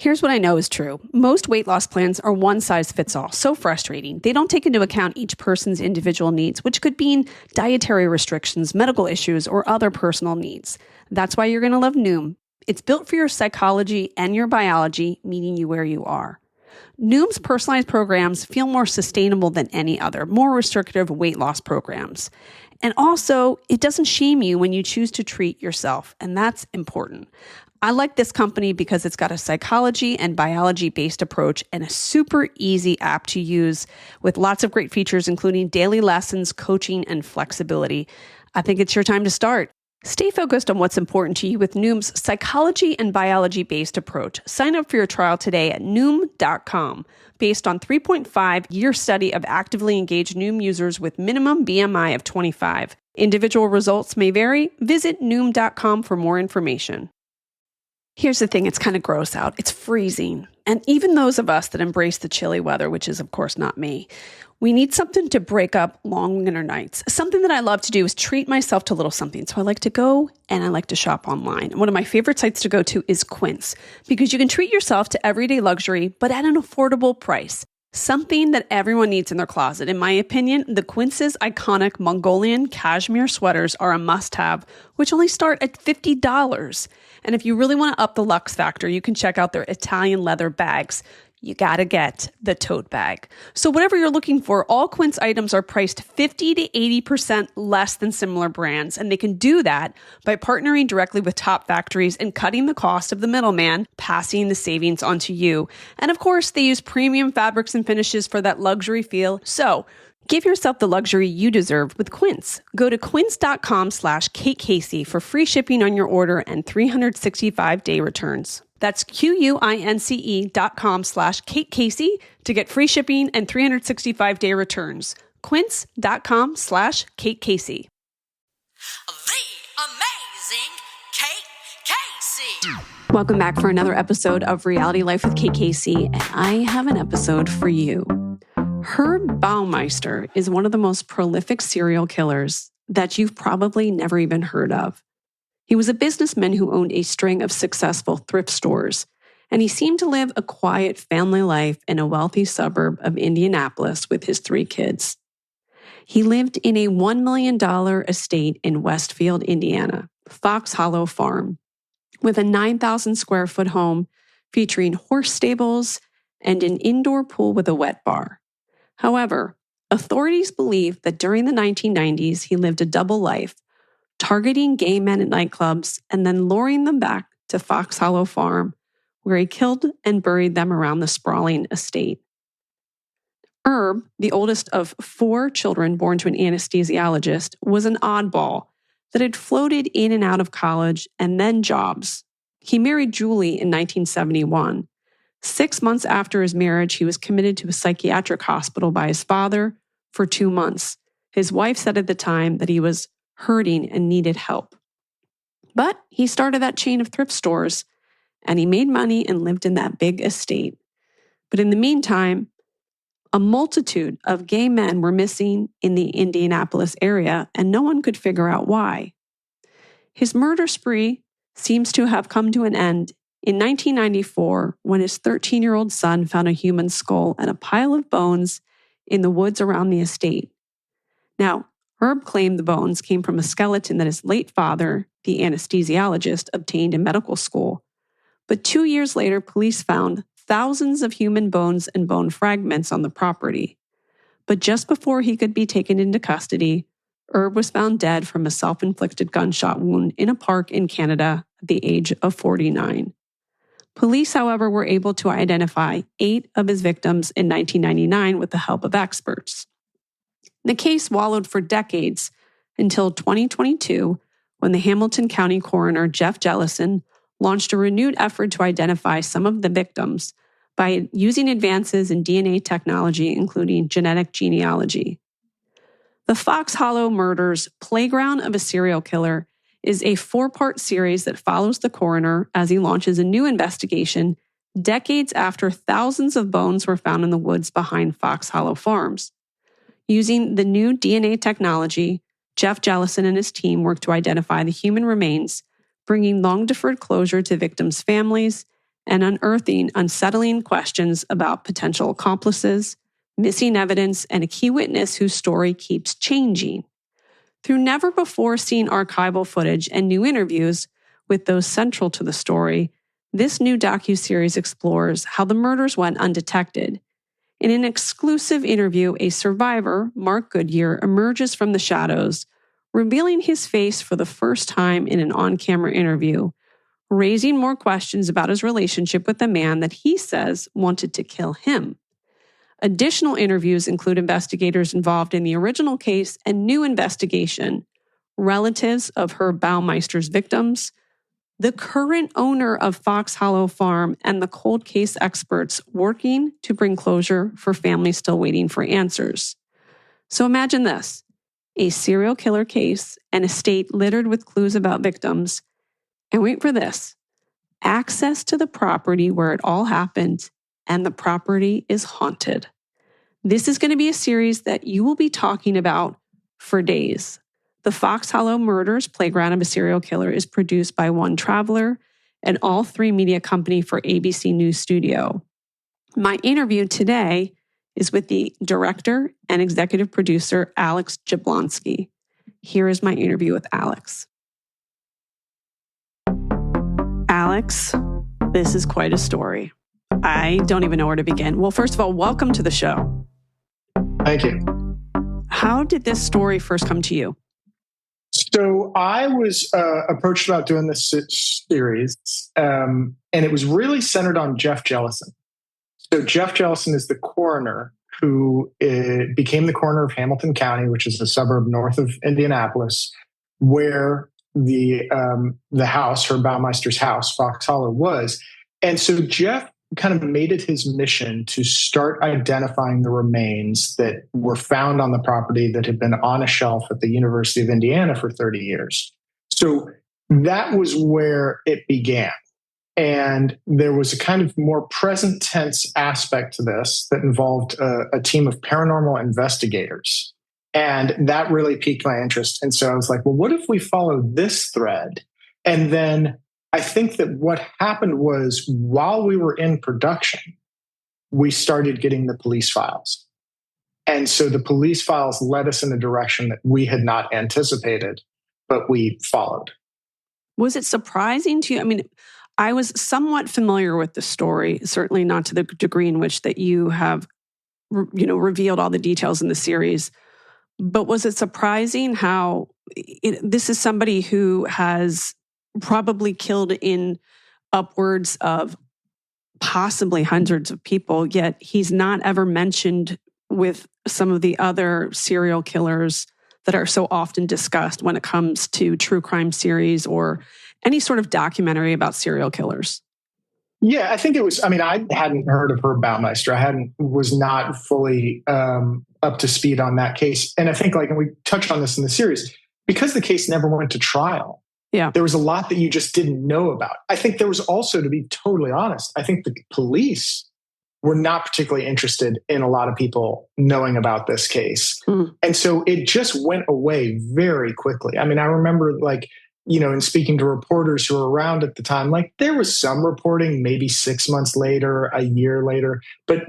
Here's what I know is true. Most weight loss plans are one size fits all. So frustrating. They don't take into account each person's individual needs, which could mean dietary restrictions, medical issues, or other personal needs. That's why you're going to love Noom. It's built for your psychology and your biology, meeting you where you are. Noom's personalized programs feel more sustainable than any other, more restrictive weight loss programs. And also, it doesn't shame you when you choose to treat yourself, and that's important. I like this company because it's got a psychology and biology-based approach and a super easy app to use with lots of great features, including daily lessons, coaching, and flexibility. I think it's your time to start. Stay focused on what's important to you with Noom's psychology and biology-based approach. Sign up for your trial today at Noom.com. Based on 3.5-year study of actively engaged Noom users with minimum BMI of 25. Individual results may vary. Visit Noom.com for more information. Here's the thing, it's kind of gross out. It's freezing. And even those of us that embrace the chilly weather, which is of course not me, we need something to break up long winter nights. Something that I love to do is treat myself to a little something. So I like to go and I like to shop online. And one of my favorite sites to go to is Quince, because you can treat yourself to everyday luxury, but at an affordable price. Something that everyone needs in their closet. In my opinion, the Quince's iconic Mongolian cashmere sweaters are a must-have, which only start at $50. And if you really want to up the luxe factor, you can check out their Italian leather bags. You gotta get the tote bag. So whatever you're looking for, all Quince items are priced 50 to 80% less than similar brands. And they can do that by partnering directly with top factories and cutting the cost of the middleman, passing the savings on to you. And of course, they use premium fabrics and finishes for that luxury feel. So give yourself the luxury you deserve with Quince. Go to quince.com/Kate Casey for free shipping on your order and 365-day returns. That's QUINCE.com/Kate Casey to get free shipping and 365-day returns. Quince.com/Kate Casey. The amazing Kate Casey. Welcome back for another episode of Reality Life with Kate Casey, and I have an episode for you. Herb Baumeister is one of the most prolific serial killers that you've probably never even heard of. He was a businessman who owned a string of successful thrift stores, and he seemed to live a quiet family life in a wealthy suburb of Indianapolis with his 3 kids. He lived in a $1 million estate in Westfield, Indiana, Fox Hollow Farm, with a 9,000 square foot home featuring horse stables and an indoor pool with a wet bar. However, authorities believe that during the 1990s, he lived a double life, targeting gay men at nightclubs and then luring them back to Fox Hollow Farm, where he killed and buried them around the sprawling estate. Herb, the oldest of 4 children born to an anesthesiologist, was an oddball that had floated in and out of college and then jobs. He married Julie in 1971. 6 months after his marriage, he was committed to a psychiatric hospital by his father for 2 months. His wife said at the time that he was hurting and needed help. But he started that chain of thrift stores, and he made money and lived in that big estate. But in the meantime, a multitude of gay men were missing in the Indianapolis area, and no one could figure out why. His murder spree seems to have come to an end in 1994 when his 13-year-old son found a human skull and a pile of bones in the woods around the estate. Now, Herb claimed the bones came from a skeleton that his late father, the anesthesiologist, obtained in medical school. But 2 years later, police found thousands of human bones and bone fragments on the property. But just before he could be taken into custody, Herb was found dead from a self-inflicted gunshot wound in a park in Canada at the age of 49. Police, however, were able to identify 8 of his victims in 1999 with the help of experts. The case wallowed for decades until 2022, when the Hamilton County coroner, Jeff Jellison, launched a renewed effort to identify some of the victims by using advances in DNA technology, including genetic genealogy. The Fox Hollow Murders: Playground of a Serial Killer is a 4-part series that follows the coroner as he launches a new investigation decades after thousands of bones were found in the woods behind Fox Hollow Farms. Using the new DNA technology, Jeff Jellison and his team worked to identify the human remains, bringing long-deferred closure to victims' families and unearthing unsettling questions about potential accomplices, missing evidence, and a key witness whose story keeps changing. Through never-before-seen archival footage and new interviews with those central to the story, this new docuseries explores how the murders went undetected. In an exclusive interview, a survivor, Mark Goodyear, emerges from the shadows, revealing his face for the first time in an on-camera interview, raising more questions about his relationship with the man that he says wanted to kill him. Additional interviews include investigators involved in the original case and new investigation, relatives of Herb Baumeister's victims, the current owner of Fox Hollow Farm, and the cold case experts working to bring closure for families still waiting for answers. So imagine this: a serial killer case, an estate littered with clues about victims, and wait for this, access to the property where it all happened, and the property is haunted. This is going to be a series that you will be talking about for days. The Fox Hollow Murders, Playground of a Serial Killer is produced by One Traveler, an all-3 media company for ABC News Studio. My interview today is with the director and executive producer, Alex Jablonski. Here is my interview with Alex. Alex, this is quite a story. I don't even know where to begin. Well, first of all, welcome to the show. Thank you. How did this story first come to you? So I was approached about doing this series, and it was really centered on Jeff Jellison. So Jeff Jellison is the coroner who became the coroner of Hamilton County, which is a suburb north of Indianapolis, where the house, Herb Baumeister's house, Fox Hollow, was. And so Jeff kind of made it his mission to start identifying the remains that were found on the property that had been on a shelf at the University of Indiana for 30 years. So that was where it began. And there was a kind of more present tense aspect to this that involved a team of paranormal investigators. And that really piqued my interest. And so I was like, well, what if we follow this thread? And then I think that what happened was while we were in production, we started getting the police files. And so the police files led us in a direction that we had not anticipated, but we followed. Was it surprising to you? I mean, I was somewhat familiar with the story, certainly not to the degree in which that you have, revealed all the details in the series. But was it surprising how this is somebody who has probably killed in upwards of possibly hundreds of people, yet he's not ever mentioned with some of the other serial killers that are so often discussed when it comes to true crime series or any sort of documentary about serial killers? Yeah, I think it was, I hadn't heard of Herb Baumeister. Was not fully up to speed on that case. And I think and we touched on this in the series, because the case never went to trial. Yeah. There was a lot that you just didn't know about. I think there was also, to be totally honest, I think the police were not particularly interested in a lot of people knowing about this case. And so it just went away very quickly. I remember in speaking to reporters who were around at the time, there was some reporting maybe 6 months later, a year later, but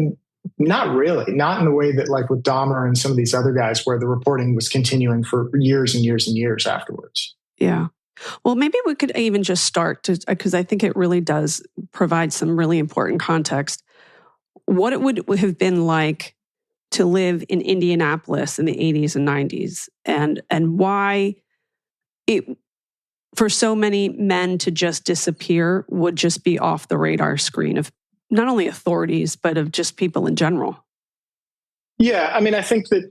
not really, not in the way that with Dahmer and some of these other guys where the reporting was continuing for years and years and years afterwards. Yeah. Well, maybe we could even just start because I think it really does provide some really important context. What it would have been like to live in Indianapolis in the 80s and 90s and why it, for so many men to just disappear would just be off the radar screen of not only authorities, but of just people in general. Yeah. I think that,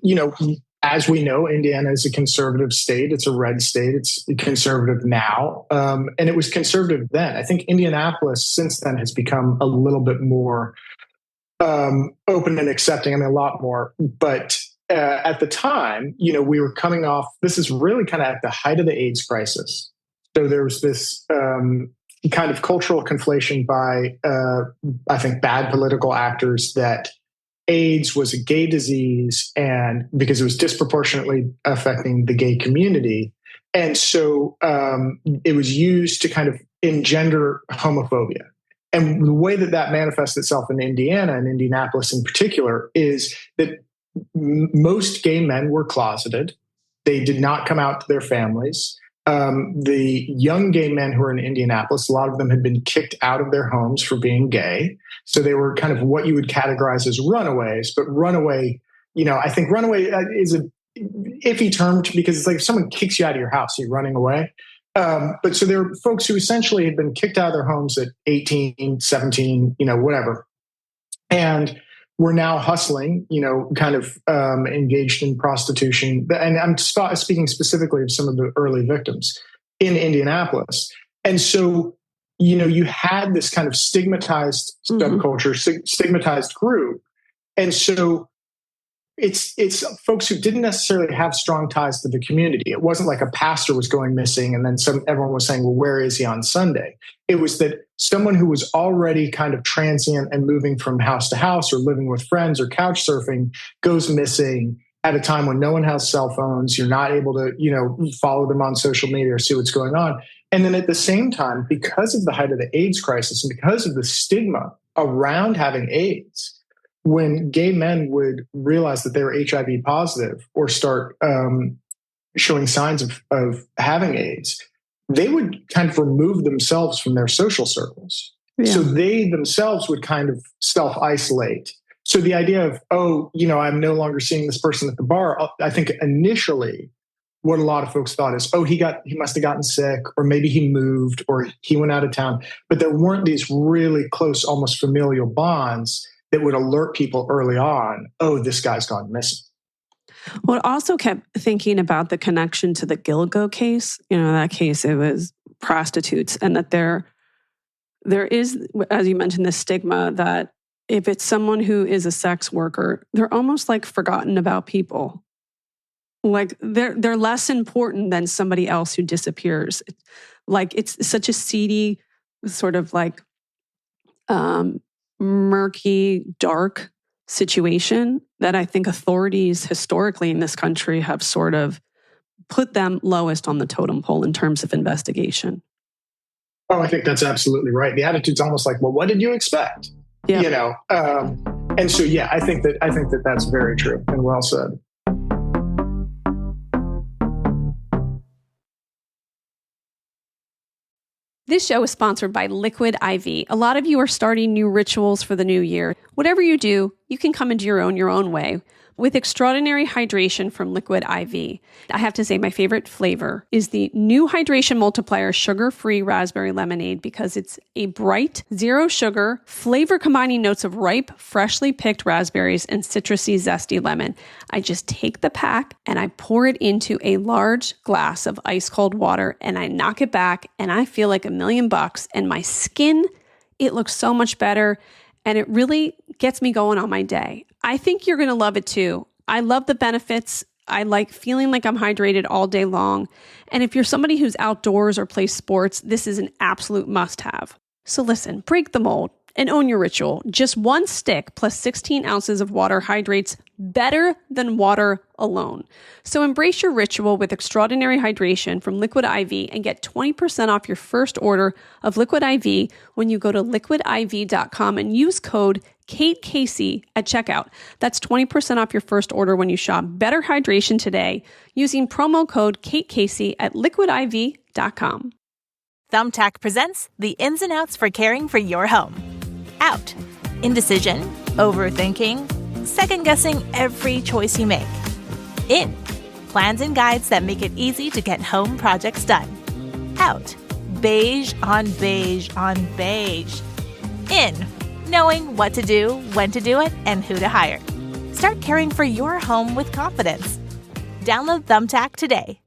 as we know, Indiana is a conservative state. It's a red state. It's conservative now. And it was conservative then. I think Indianapolis since then has become a little bit more open and accepting. A lot more. But at the time, we were coming off, this is really kind of at the height of the AIDS crisis. So there was this kind of cultural conflation by, I think, bad political actors that AIDS was a gay disease, and because it was disproportionately affecting the gay community. And so it was used to kind of engender homophobia. And the way that that manifests itself in Indiana and Indianapolis in particular is that most gay men were closeted. They did not come out to their families. The young gay men who were in Indianapolis, a lot of them had been kicked out of their homes for being gay. So they were kind of what you would categorize as runaways. But runaway, I think runaway is a iffy term because it's like if someone kicks you out of your house, you're running away. But so there were folks who essentially had been kicked out of their homes at 18, 17, whatever. And were now hustling, kind of engaged in prostitution. And I'm speaking specifically of some of the early victims in Indianapolis. And so, you had this kind of stigmatized subculture, stigmatized group. And so it's folks who didn't necessarily have strong ties to the community. It wasn't like a pastor was going missing and then everyone was saying, well, where is he on Sunday? It was that someone who was already kind of transient and moving from house to house or living with friends or couch surfing goes missing at a time when no one has cell phones. You're not able to, follow them on social media or see what's going on. And then at the same time, because of the height of the AIDS crisis and because of the stigma around having AIDS, when gay men would realize that they were HIV positive or start showing signs of having AIDS, they would kind of remove themselves from their social circles. Yeah. So they themselves would kind of self-isolate. So the idea of, I'm no longer seeing this person at the bar, I think initially what a lot of folks thought is, he must have gotten sick, or maybe he moved, or he went out of town. But there weren't these really close, almost familial bonds that would alert people early on, this guy's gone missing. Well, it also kept thinking about the connection to the Gilgo case. That case, it was prostitutes, and that there is, as you mentioned, this stigma that if it's someone who is a sex worker, they're almost like forgotten about people. Like they're less important than somebody else who disappears. Like it's such a seedy, sort of like murky, dark situation that I think authorities historically in this country have sort of put them lowest on the totem pole in terms of investigation. Oh, I think that's absolutely right. The attitude's almost like, well, what did you expect? Yeah. And so, I think that that's very true and well said. This show is sponsored by Liquid IV. A lot of you are starting new rituals for the new year. Whatever you do, you can come into your own way with extraordinary hydration from Liquid IV. I have to say my favorite flavor is the new Hydration Multiplier Sugar-Free Raspberry Lemonade because it's a bright, zero sugar, flavor combining notes of ripe, freshly picked raspberries and citrusy, zesty lemon. I just take the pack and I pour it into a large glass of ice cold water and I knock it back and I feel like $1,000,000 and my skin, it looks so much better and it really gets me going on my day. I think you're going to love it too. I love the benefits. I like feeling like I'm hydrated all day long. And if you're somebody who's outdoors or plays sports, this is an absolute must-have. So listen, break the mold and own your ritual. Just one stick plus 16 ounces of water hydrates better than water alone. So embrace your ritual with extraordinary hydration from Liquid IV and get 20% off your first order of Liquid IV when you go to liquidiv.com and use code Kate Casey at checkout. That's 20% off your first order when you shop Better Hydration today using promo code Kate Casey at liquidiv.com. Thumbtack presents the ins and outs for caring for your home. Out. Indecision, overthinking, second-guessing every choice you make. In. Plans and guides that make it easy to get home projects done. Out. Beige on beige on beige. In. Knowing what to do, when to do it, and who to hire. Start caring for your home with confidence. Download Thumbtack today.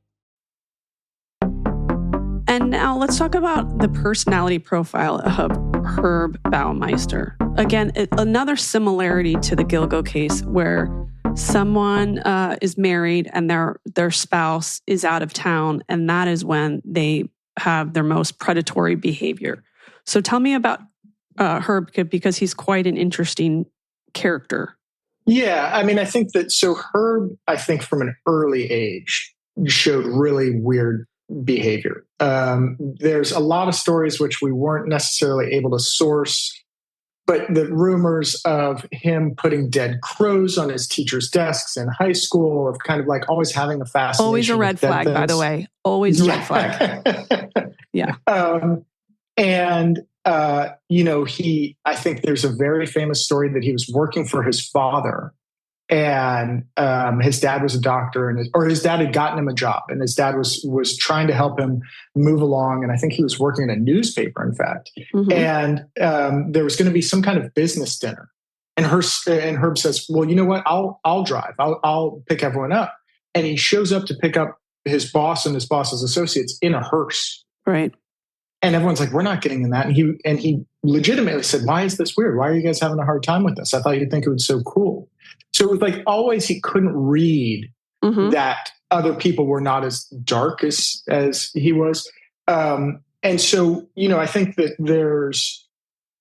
And now let's talk about the personality profile of Herb Baumeister. Again, another similarity to the Gilgo case where someone is married and their spouse is out of town, and that is when they have their most predatory behavior. So tell me about Herb, because he's quite an interesting character. Yeah, I mean, I think that, so Herb, I think from an early age, showed really weird behavior. There's a lot of stories which we weren't necessarily able to source, but the rumors of him putting dead crows on his teachers' desks in high school, of kind of like always having a fascination. Always a red flag, by the way. Always a red flag. Yeah. I think there's a very famous story that he was working for his father, and his dad was a doctor, or his dad had gotten him a job, and his dad was trying to help him move along. And I think he was working in a newspaper, in fact. Mm-hmm. And there was going to be some kind of business dinner. And Herb says, "Well, you know what? I'll drive. I'll pick everyone up." And he shows up to pick up his boss and his boss's associates in a hearse. Right. And everyone's like, "We're not getting in that." And he legitimately said, "Why is this weird? Why are you guys having a hard time with this? I thought you'd think it was so cool." So it was like always he couldn't read that other people were not as dark as he was. And so, I think that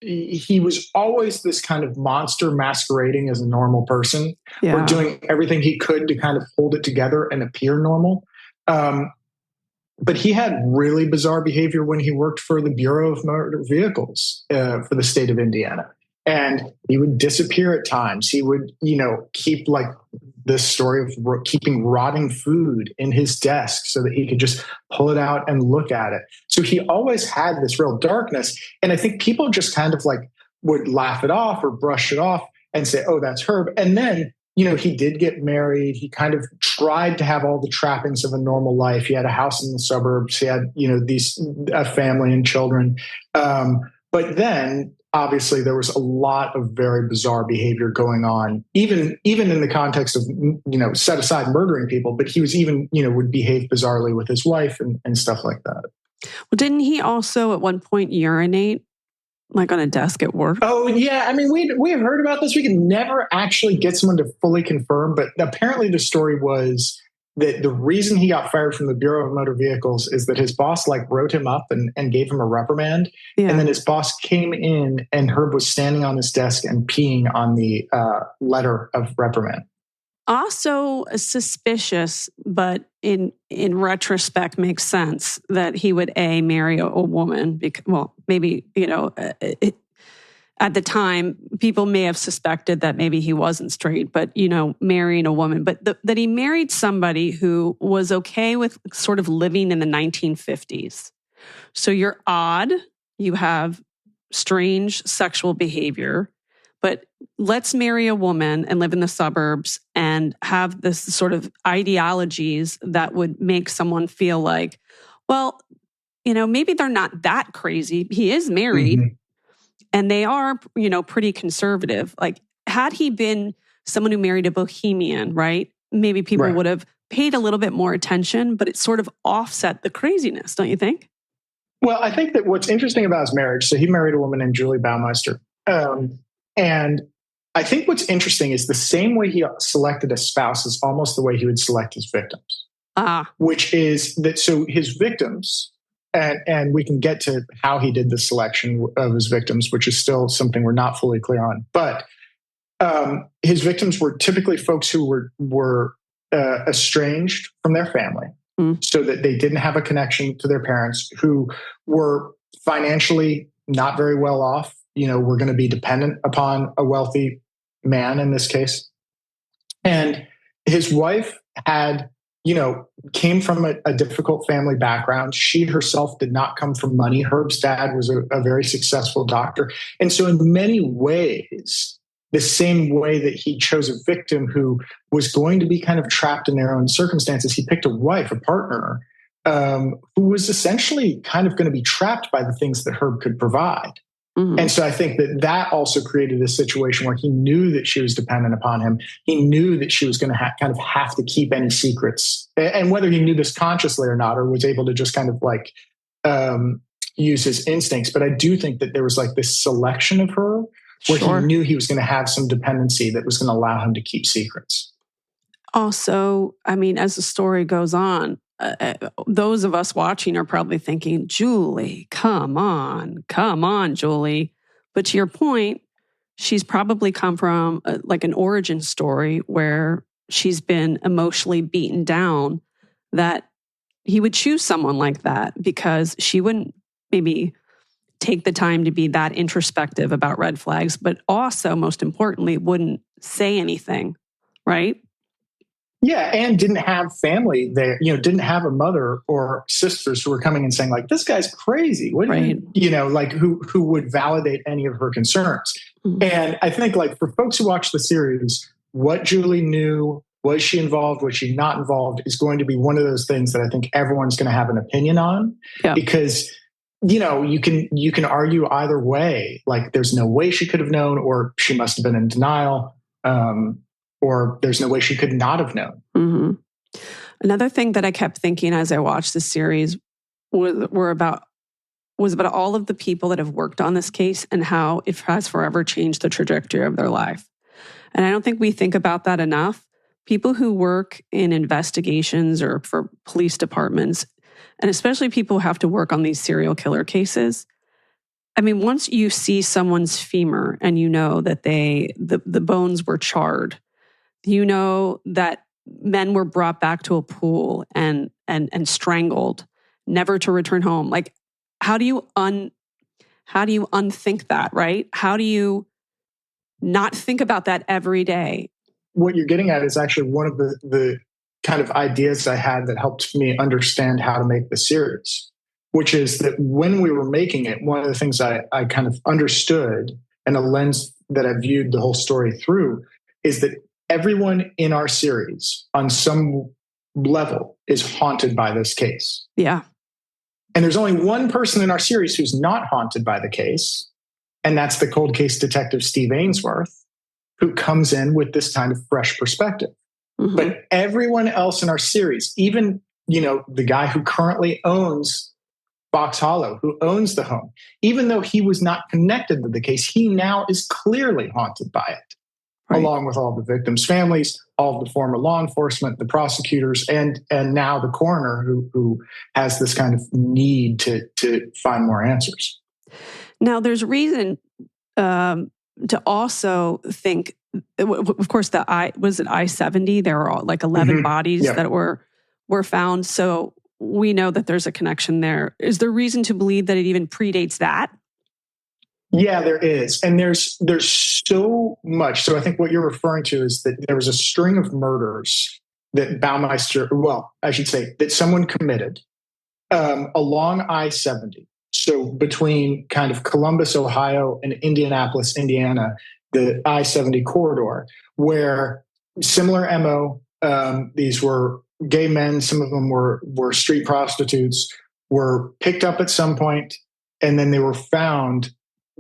he was always this kind of monster masquerading as a normal person, or doing everything he could to kind of hold it together and appear normal. But he had really bizarre behavior when he worked for the Bureau of Motor Vehicles for the state of Indiana. And he would disappear at times. He would, keep like this story of keeping rotting food in his desk so that he could just pull it out and look at it. So he always had this real darkness. And I think people just kind of like would laugh it off or brush it off and say, "Oh, that's Herb." And then, he did get married. He kind of tried to have all the trappings of a normal life. He had a house in the suburbs. He had, a family and children. But then obviously there was a lot of very bizarre behavior going on, even in the context of, set aside murdering people, but he was even, would behave bizarrely with his wife and stuff like that. Well, didn't he also at one point urinate like on a desk at work? Oh, yeah. I mean, we have heard about this. We can never actually get someone to fully confirm, but apparently the story was that the reason he got fired from the Bureau of Motor Vehicles is that his boss wrote him up and gave him a reprimand. Yeah. And then his boss came in and Herb was standing on his desk and peeing on the letter of reprimand. Also suspicious, but in retrospect makes sense that he would marry a woman. Maybe, at the time, people may have suspected that maybe he wasn't straight, but, marrying a woman. But that he married somebody who was okay with sort of living in the 1950s. So you're odd, you have strange sexual behavior, but let's marry a woman and live in the suburbs and have this sort of ideologies that would make someone feel like, well, maybe they're not that crazy. He is married. Mm-hmm. And they are, pretty conservative. Like, had he been someone who married a bohemian, right? Maybe people would have paid a little bit more attention, but it sort of offset the craziness, don't you think? Well, I think that what's interesting about his marriage, so he married a woman named Julie Baumeister. And I think what's interesting is the same way he selected a spouse is almost the way he would select his victims. Which is that, so his victims... And we can get to how he did the selection of his victims, which is still something we're not fully clear on. But his victims were typically folks who were estranged from their family, so that they didn't have a connection to their parents, who were financially not very well off, were going to be dependent upon a wealthy man in this case. And his wife had... came from a difficult family background. She herself did not come from money. Herb's dad was a very successful doctor. And so in many ways, the same way that he chose a victim who was going to be kind of trapped in their own circumstances, he picked a wife, a partner, who was essentially kind of going to be trapped by the things that Herb could provide. Mm-hmm. And so I think that also created a situation where he knew that she was dependent upon him. He knew that she was going to kind of have to keep any secrets. And whether he knew this consciously or not, or was able to just kind of use his instincts. But I do think that there was this selection of her where he knew he was going to have some dependency that was going to allow him to keep secrets. Also, I mean, as the story goes on, those of us watching are probably thinking, Julie, come on, Julie. But to your point, she's probably come from an origin story where she's been emotionally beaten down, that would choose someone like that because she wouldn't maybe take the time to be that introspective about red flags, but also, most importantly, wouldn't say anything, right? Yeah, and didn't have family there, didn't have a mother or sisters who were coming and saying, like, this guy's crazy. What right. Like who would validate any of her concerns. Mm-hmm. And I think, like, for folks who watch the series, what Julie knew, was she involved, was she not involved, is going to be one of those things that I think everyone's going to have an opinion on. Yeah. Because, you can argue either way. Like, there's no way she could have known, or she must have been in denial. Or there's no way she could not have known. Mm-hmm. Another thing that I kept thinking as I watched this series was about all of the people that have worked on this case and how it has forever changed the trajectory of their life. And I don't think we think about that enough. People who work in investigations or for police departments, and especially people who have to work on these serial killer cases, I mean, once you see someone's femur and you know that the bones were charred, you know that men were brought back to a pool and strangled, never to return home. Like, how do you unthink that, right? How do you not think about that every day? What you're getting at is actually one of the kind of ideas I had that helped me understand how to make the series, which is that when we were making it, one of the things I kind of understood, and a lens that I viewed the whole story through, is that everyone in our series on some level is haunted by this case. Yeah. And there's only one person in our series who's not haunted by the case, and that's the cold case detective Steve Ainsworth, who comes in with this kind of fresh perspective. Mm-hmm. But everyone else in our series, even, the guy who currently owns Fox Hollow, who owns the home, even though he was not connected to the case, he now is clearly haunted by it. Right. Along with all the victims' families, all of the former law enforcement, the prosecutors, and now the coroner who has this kind of need to find more answers. Now, there's reason to also think, of course, I-70? There were like 11 mm-hmm. bodies yeah. that were found. So we know that there's a connection there. Is there reason to believe that it even predates that? Yeah, there is. And there's so much. So I think what you're referring to is that there was a string of murders that Baumeister, that someone committed along I-70. So between kind of Columbus, Ohio and Indianapolis, Indiana, the I-70 corridor, where similar MO, these were gay men, some of them were street prostitutes, were picked up at some point, and then they were found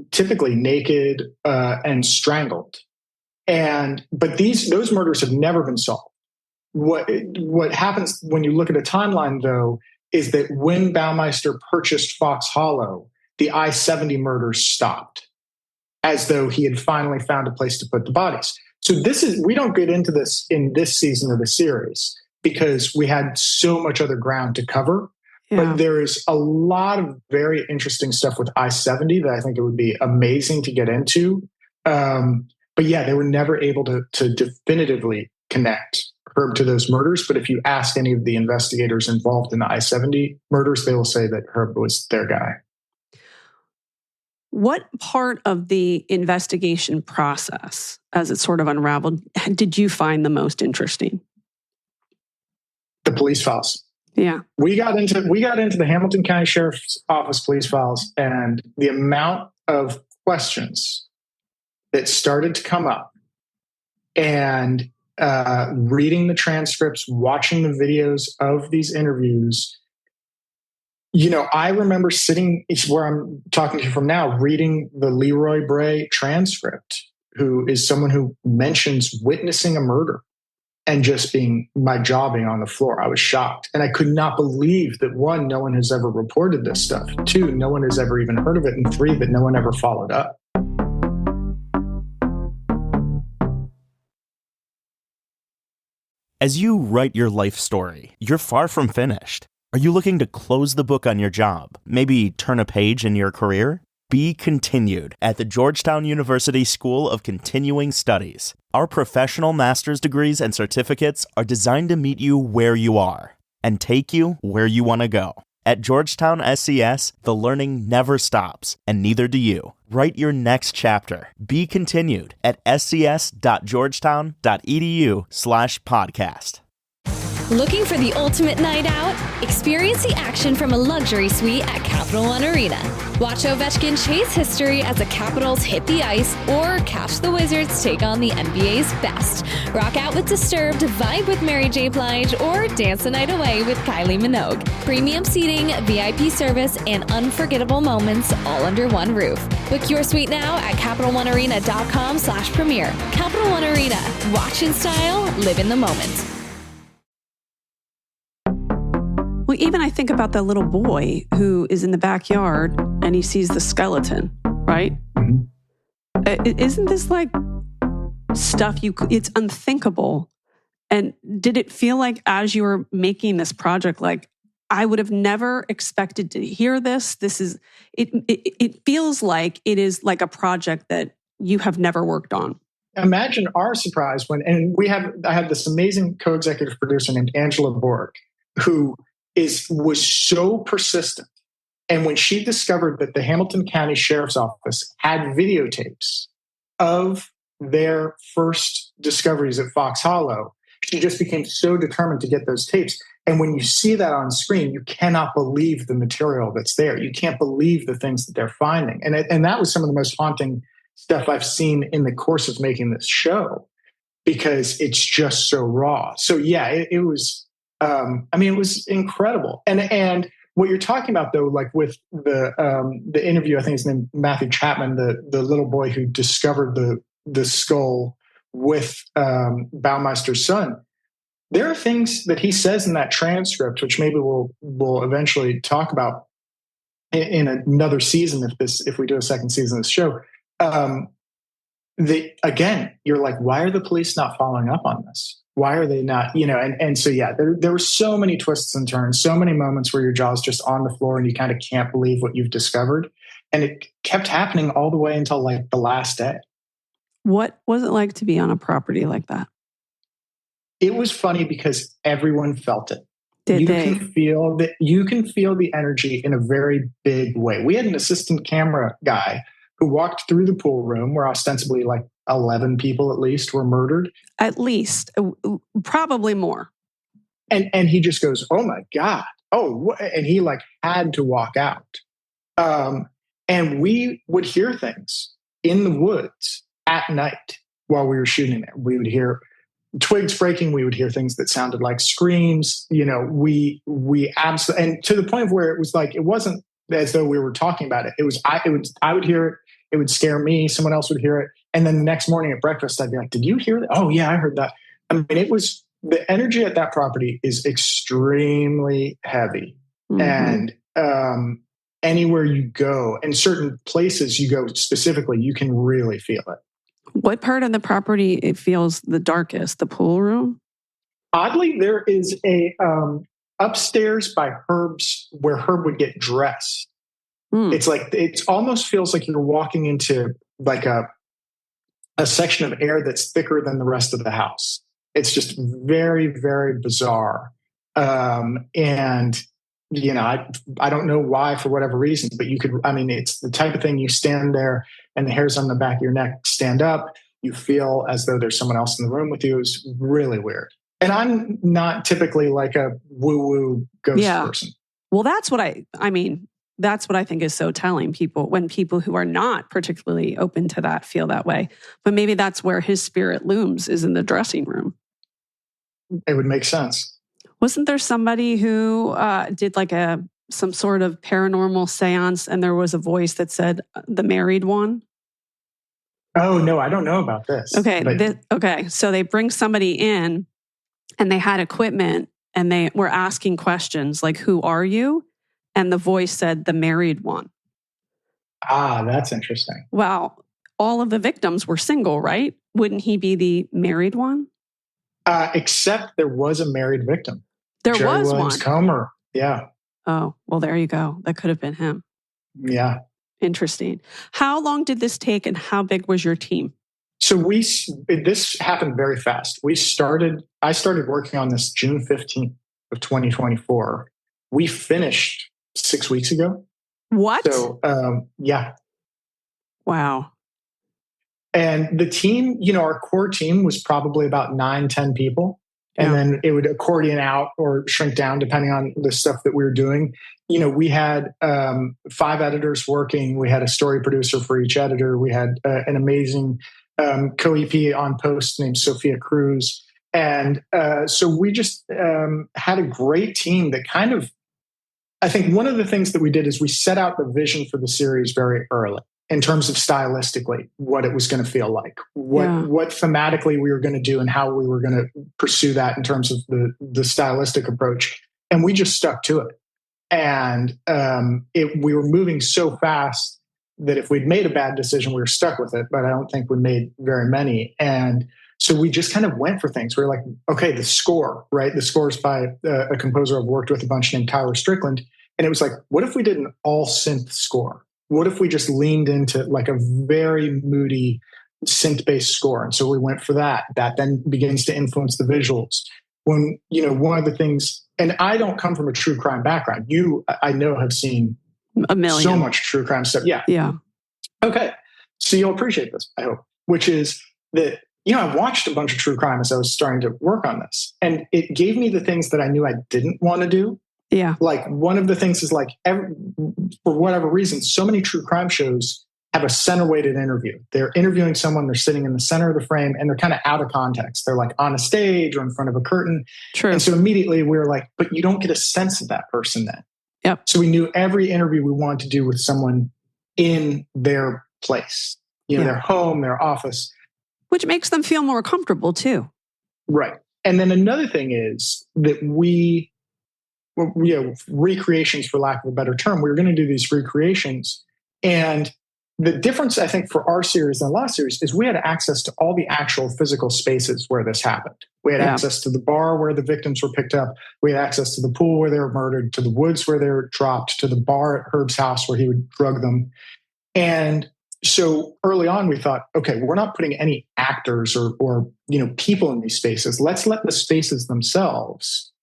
typically naked and strangled. But those murders have never been solved. What happens when you look at a timeline, though, is that when Baumeister purchased Fox Hollow, the I-70 murders stopped, as though he had finally found a place to put the bodies. So we don't get into this in this season of the series because we had so much other ground to cover. Yeah. But there is a lot of very interesting stuff with I-70 that I think it would be amazing to get into. But yeah, they were never able to definitively connect Herb to those murders. But if you ask any of the investigators involved in the I-70 murders, they will say that Herb was their guy. What part of the investigation process, as it sort of unraveled, did you find the most interesting? The police files. Yeah. We got into the Hamilton County Sheriff's Office police files, and the amount of questions that started to come up, and reading the transcripts, watching the videos of these interviews. I remember sitting where I'm talking to you from now, reading the Leroy Bray transcript, who is someone who mentions witnessing a murder and just being my jaw being on the floor. I was shocked. And I could not believe that, one, no one has ever reported this stuff. Two, no one has ever even heard of it. And three, that no one ever followed up. As you write your life story, you're far from finished. Are you looking to close the book on your job? Maybe turn a page in your career? Be continued at the Georgetown University School of Continuing Studies. Our professional master's degrees and certificates are designed to meet you where you are. and take you where you want to go. At Georgetown SCS, the learning never stops, and neither do you. Write your next chapter. Be continued at scs.georgetown.edu/podcast. Looking for the ultimate night out? Experience the action from a luxury suite at Capital One Arena. Watch Ovechkin chase history as the Capitals hit the ice, or catch the Wizards take on the NBA's best. Rock out with Disturbed, vibe with Mary J. Blige, or dance the night away with Kylie Minogue. Premium seating, VIP service, and unforgettable moments all under one roof. Book your suite now at CapitalOneArena.com/premier. Capital One Arena. Watch in style, live in the moment. Well, even I think about that little boy who is in the backyard and he sees the skeleton, right? Mm-hmm. Isn't this like stuff it's unthinkable? And did it feel like as you were making this project, like I would have never expected to hear this? It feels like it is like a project that you have never worked on. Imagine our surprise I had this amazing co-executive producer named Angela Borg, who was so persistent. And when she discovered that the Hamilton County Sheriff's Office had videotapes of their first discoveries at Fox Hollow, she just became so determined to get those tapes. And when you see that on screen, you cannot believe the material that's there. You can't believe the things that they're finding. And that was some of the most haunting stuff I've seen in the course of making this show, because it's just so raw. So yeah, it was... it was incredible. And what you're talking about, though, like with the interview, I think his name Matthew Chapman, the little boy who discovered the skull with Baumeister's son. There are things that he says in that transcript, which maybe we'll eventually talk about in another season if we do a second season of this show. Again, you're like, why are the police not following up on this? Why are they not, and so, yeah, there were so many twists and turns, so many moments where your jaw's just on the floor and you kind of can't believe what you've discovered. And it kept happening all the way until like the last day. What was it like to be on a property like that? It was funny because everyone felt it. You can feel the energy in a very big way. We had an assistant camera guy who walked through the pool room where ostensibly like 11 people at least were murdered. At least, probably more. And he just goes, "Oh my God." And he like had to walk out. And we would hear things in the woods at night while we were shooting there. We would hear twigs breaking. We would hear things that sounded like screams. We absolutely, and to the point where it was like, it wasn't as though we were talking about it. I would hear it. It would scare me. Someone else would hear it. And then the next morning at breakfast, I'd be like, "Did you hear that?" "Oh yeah, I heard that." I mean, the energy at that property is extremely heavy. Mm-hmm. And anywhere you go, and certain places you go specifically, you can really feel it. What part of the property it feels the darkest? The pool room? Oddly, there is a upstairs by Herb's where Herb would get dressed. It's like, it almost feels like you're walking into like a section of air that's thicker than the rest of the house. It's just very, very bizarre. And I don't know why, for whatever reason, but it's the type of thing you stand there and the hairs on the back of your neck stand up. You feel as though there's someone else in the room with you. It's really weird. And I'm not typically like a woo-woo ghost person. Well, that's what I think is so telling. When people who are not particularly open to that feel that way. But maybe that's where his spirit looms, is in the dressing room. It would make sense. Wasn't there somebody who did like some sort of paranormal seance and there was a voice that said the married one? Oh, no, I don't know about this. Okay. So they bring somebody in and they had equipment and they were asking questions like, "Who are you?" And the voice said, "The married one." Ah, that's interesting. Well, all of the victims were single, right? Wouldn't he be the married one? Except there was a married victim. There Jerry was Williams one. Comer. Yeah. Oh, well, there you go. That could have been him. Yeah. Interesting. How long did this take and how big was your team? So this happened very fast. I started working on this June 15th of 2024. We finished 6 weeks ago. What? So, yeah. Wow. And the team, our core team was probably about 9-10 people. And then it would accordion out or shrink down depending on the stuff that we were doing. We had 5 editors working. We had a story producer for each editor. We had an amazing co-EP on post named Sophia Cruz. And so we just had a great team that kind of, I think one of the things that we did is we set out the vision for the series very early in terms of stylistically, what it was going to feel like, what thematically we were going to do and how we were going to pursue that in terms of the stylistic approach. And we just stuck to it. And we were moving so fast that if we'd made a bad decision, we were stuck with it. But I don't think we made very many. And so we just kind of went for things. We were like, okay, the score, right? The score is by a composer I've worked with a bunch named Tyler Strickland. And it was like, what if we did an all synth score? What if we just leaned into like a very moody synth-based score? And so we went for that. That then begins to influence the visuals. When, one of the things, and I don't come from a true crime background. You, I know, have seen a million. So much true crime stuff. Yeah. Yeah. Okay. So you'll appreciate this, I hope, which is that, I watched a bunch of true crime as I was starting to work on this. And it gave me the things that I knew I didn't want to do. Yeah. Like one of the things is like, for whatever reason, so many true crime shows have a center-weighted interview. They're interviewing someone, they're sitting in the center of the frame, and they're kind of out of context. They're like on a stage or in front of a curtain. True. And so immediately we were like, but you don't get a sense of that person then. Yep. So we knew every interview we wanted to do with someone in their place, their home, their office. Which makes them feel more comfortable too. Right. And then another thing is that recreations, for lack of a better term, we were going to do these recreations. And the difference, I think, for our series and last series is we had access to all the actual physical spaces where this happened. We had access to the bar where the victims were picked up. We had access to the pool where they were murdered, to the woods where they were dropped, to the bar at Herb's house where he would drug them. And so early on, we thought, okay, we're not putting any actors or people in these spaces. Let's let the spaces themselves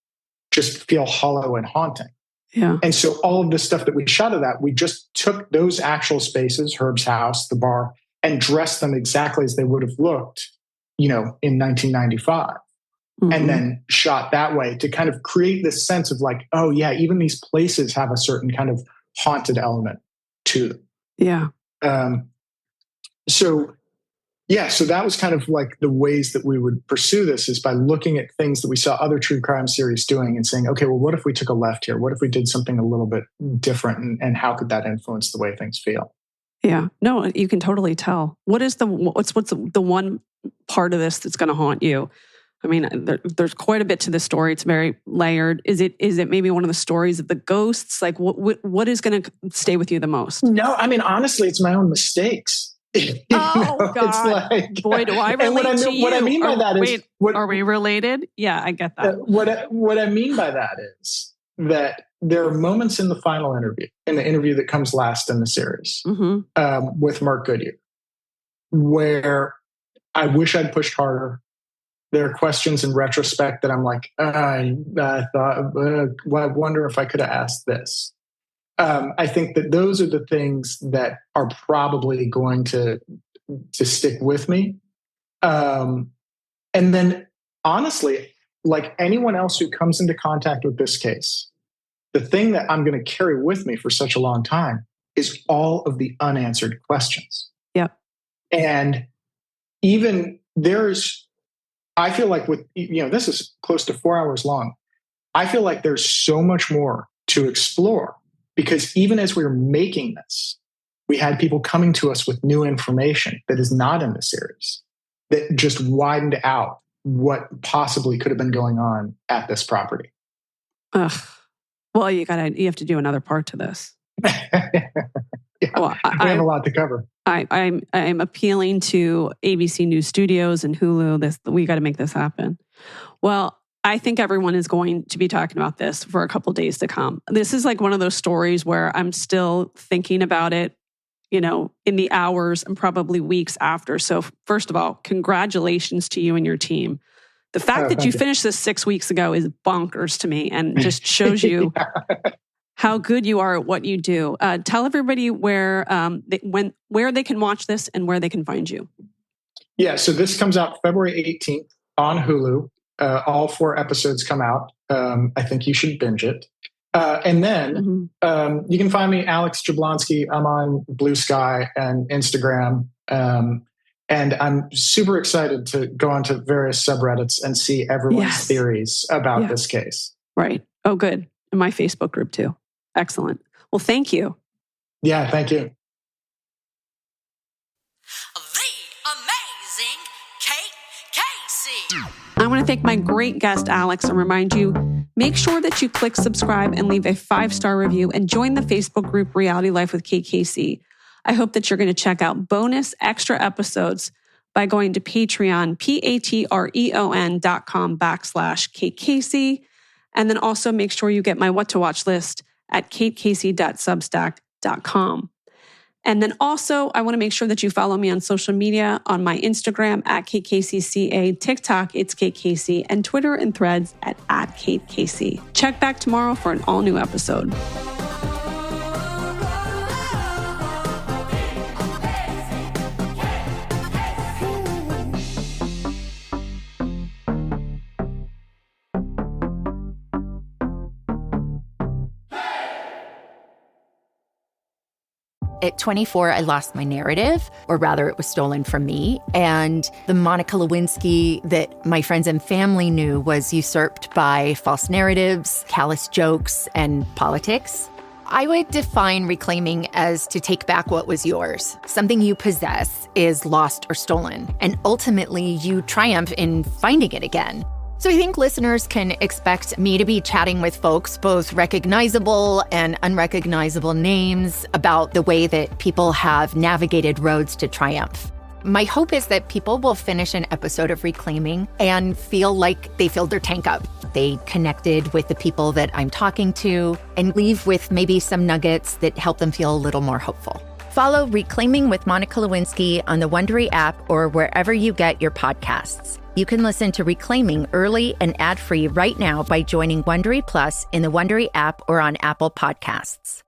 just feel hollow and haunting. Yeah. And so all of the stuff that we shot of that, we just took those actual spaces, Herb's house, the bar, and dressed them exactly as they would have looked, in 1995. Mm-hmm. And then shot that way to kind of create this sense of like, oh yeah, even these places have a certain kind of haunted element to them. Yeah. So that was kind of like the ways that we would pursue this is by looking at things that we saw other true crime series doing and saying, okay, well, what if we took a left here? What if we did something a little bit different? And how could that influence the way things feel? Yeah, no, you can totally tell. What's the one part of this that's going to haunt you? I mean, there's quite a bit to the story. It's very layered. Is it maybe one of the stories of the ghosts? Like what is going to stay with you the most? No, I mean, honestly, it's my own mistakes. God. It's like, boy, do I relate to you. What I mean by that is... Wait, are we related? Yeah, I get that. What I mean by that is that there are moments in the final interview, in the interview that comes last in the series, with Mark Goodyear, where I wish I'd pushed harder. There are questions in retrospect that I'm like, I wonder if I could have asked this. I think that those are the things that are probably going to stick with me. And then, honestly, like anyone else who comes into contact with this case, the thing that I'm going to carry with me for such a long time is all of the unanswered questions. Yeah. And even I feel like this is close to 4 hours long. I feel like there's so much more to explore. Because even as we were making this, we had people coming to us with new information that is not in the series, that just widened out what possibly could have been going on at this property. Ugh. Well, you have to do another part to this. Well, we have a lot to cover. I'm appealing to ABC News Studios and Hulu. We got to make this happen. Well, I think everyone is going to be talking about this for a couple of days to come. This is like one of those stories where I'm still thinking about it, in the hours and probably weeks after. So first of all, congratulations to you and your team. The fact that you you. finished this 6 weeks ago is bonkers to me and just shows you how good you are at what you do. Tell everybody where they can watch this and where they can find you. Yeah, so this comes out February 18th on Hulu. All 4 episodes come out. I think you should binge it. And then you can find me, Alex Jablonski. I'm on Blue Sky and Instagram. And I'm super excited to go onto various subreddits and see everyone's theories about this case. Right. Oh, good. And my Facebook group too. Excellent. Well, thank you. Yeah, thank you. The amazing Kate Casey. I want to thank my great guest, Alex, and remind you, make sure that you click subscribe and leave a 5-star review and join the Facebook group Reality Life with Kate Casey. I hope that you're going to check out bonus extra episodes by going to Patreon, patreon.com/Kate Casey. And then also make sure you get my What to Watch list at katecasey.substack.com. And then also, I want to make sure that you follow me on social media on my Instagram at KateCaseyCA, TikTok, it's Kate Casey, and Twitter and Threads at Kate Casey. Check back tomorrow for an all-new episode. At 24, I lost my narrative, or rather it was stolen from me. And the Monica Lewinsky that my friends and family knew was usurped by false narratives, callous jokes, and politics. I would define reclaiming as to take back what was yours. Something you possess is lost or stolen, and ultimately you triumph in finding it again. So I think listeners can expect me to be chatting with folks, both recognizable and unrecognizable names, about the way that people have navigated roads to triumph. My hope is that people will finish an episode of Reclaiming and feel like they filled their tank up. They connected with the people that I'm talking to and leave with maybe some nuggets that help them feel a little more hopeful. Follow Reclaiming with Monica Lewinsky on the Wondery app or wherever you get your podcasts. You can listen to Reclaiming early and ad-free right now by joining Wondery Plus in the Wondery app or on Apple Podcasts.